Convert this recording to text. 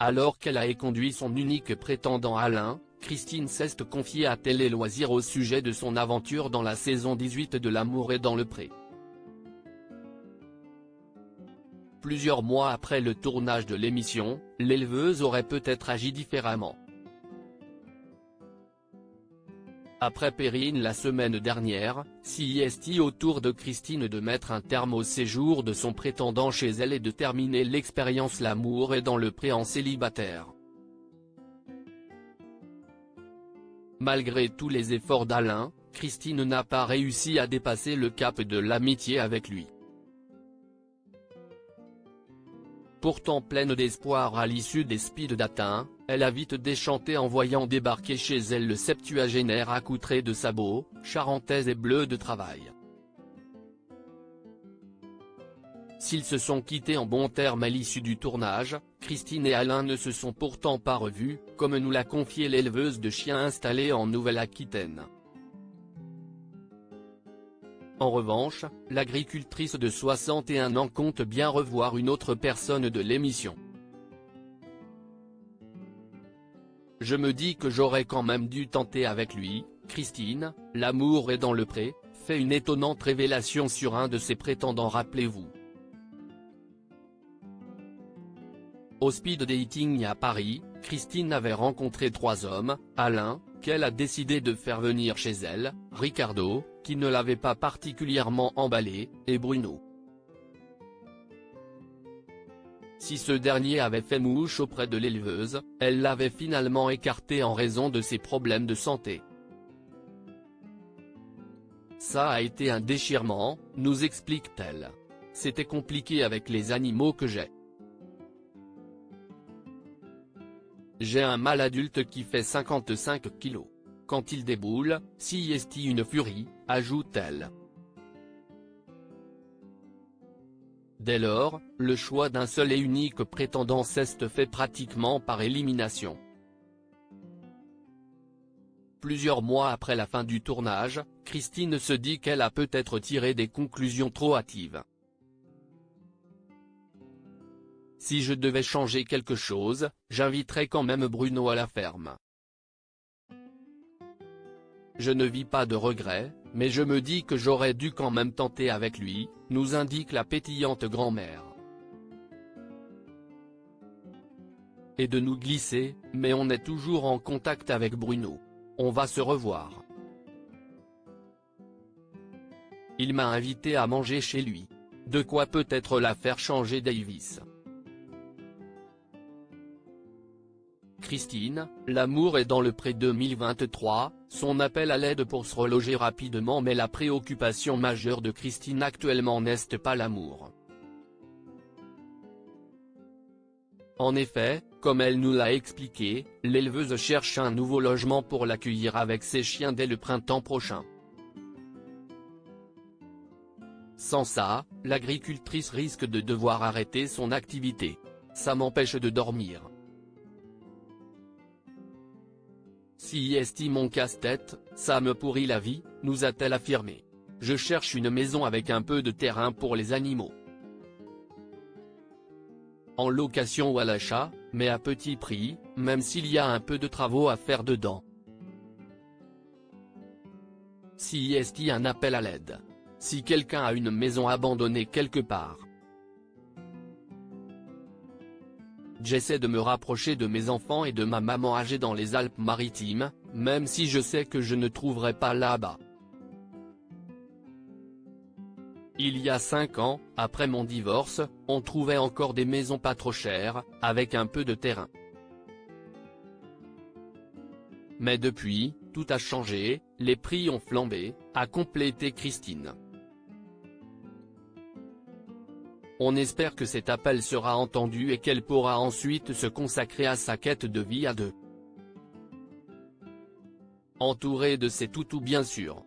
Alors qu'elle a éconduit son unique prétendant Alain, Christine s'est confiée à Télé Loisirs au sujet de son aventure dans la saison 18 de L'amour est dans le pré. Plusieurs mois après le tournage de l'émission, l'éleveuse aurait peut-être agi différemment. Après Perrine la semaine dernière, s'est au tour de Christine de mettre un terme au séjour de son prétendant chez elle et de terminer l'expérience L'amour est dans le pré en célibataire. Malgré tous les efforts d'Alain, Christine n'a pas réussi à dépasser le cap de l'amitié avec lui. Pourtant pleine d'espoir à l'issue des speed dating, elle a vite déchanté en voyant débarquer chez elle le septuagénaire accoutré de sabots, charentaise et bleu de travail. S'ils se sont quittés en bons termes à l'issue du tournage, Christine et Alain ne se sont pourtant pas revus, comme nous l'a confié l'éleveuse de chiens installée en Nouvelle-Aquitaine. En revanche, l'agricultrice de 61 ans compte bien revoir une autre personne de l'émission. Je me dis que j'aurais quand même dû tenter avec lui, Christine, L'amour est dans le pré, fait une étonnante révélation sur un de ses prétendants. Rappelez-vous. Au speed dating à Paris, Christine avait rencontré 3 hommes, Alain, qu'elle a décidé de faire venir chez elle, Ricardo, qui ne l'avait pas particulièrement emballé, et Bruno. Si ce dernier avait fait mouche auprès de l'éleveuse, elle l'avait finalement écarté en raison de ses problèmes de santé. Ça a été un déchirement, nous explique-t-elle. C'était compliqué avec les animaux que j'ai. J'ai un mâle adulte qui fait 55 kilos. Quand il déboule, c'est une furie, ajoute-t-elle. Dès lors, le choix d'un seul et unique prétendant s'est fait pratiquement par élimination. Plusieurs mois après la fin du tournage, Christine se dit qu'elle a peut-être tiré des conclusions trop hâtives. Si je devais changer quelque chose, j'inviterais quand même Bruno à la ferme. Je ne vis pas de regrets, mais je me dis que j'aurais dû quand même tenter avec lui, nous indique la pétillante grand-mère. Et de nous glisser, mais on est toujours en contact avec Bruno. On va se revoir. Il m'a invité à manger chez lui. De quoi peut-être la faire changer Davis. Christine, L'amour est dans le pré 2023, son appel à l'aide pour se reloger rapidement. Mais la préoccupation majeure de Christine actuellement n'est pas l'amour. En effet, comme elle nous l'a expliqué, l'éleveuse cherche un nouveau logement pour l'accueillir avec ses chiens dès le printemps prochain. Sans ça, l'agricultrice risque de devoir arrêter son activité. Ça m'empêche de dormir. Si est mon casse-tête, ça me pourrit la vie, nous a-t-elle affirmé. Je cherche une maison avec un peu de terrain pour les animaux. En location ou à l'achat, mais à petit prix, même s'il y a un peu de travaux à faire dedans. Si est un appel à l'aide. Si quelqu'un a une maison abandonnée quelque part. J'essaie de me rapprocher de mes enfants et de ma maman âgée dans les Alpes-Maritimes, même si je sais que je ne trouverai pas là-bas. Il y a 5 ans, après mon divorce, on trouvait encore des maisons pas trop chères, avec un peu de terrain. Mais depuis, tout a changé, les prix ont flambé, a complété Christine. On espère que cet appel sera entendu et qu'elle pourra ensuite se consacrer à sa quête de vie à deux. Entourée de ses toutous bien sûr.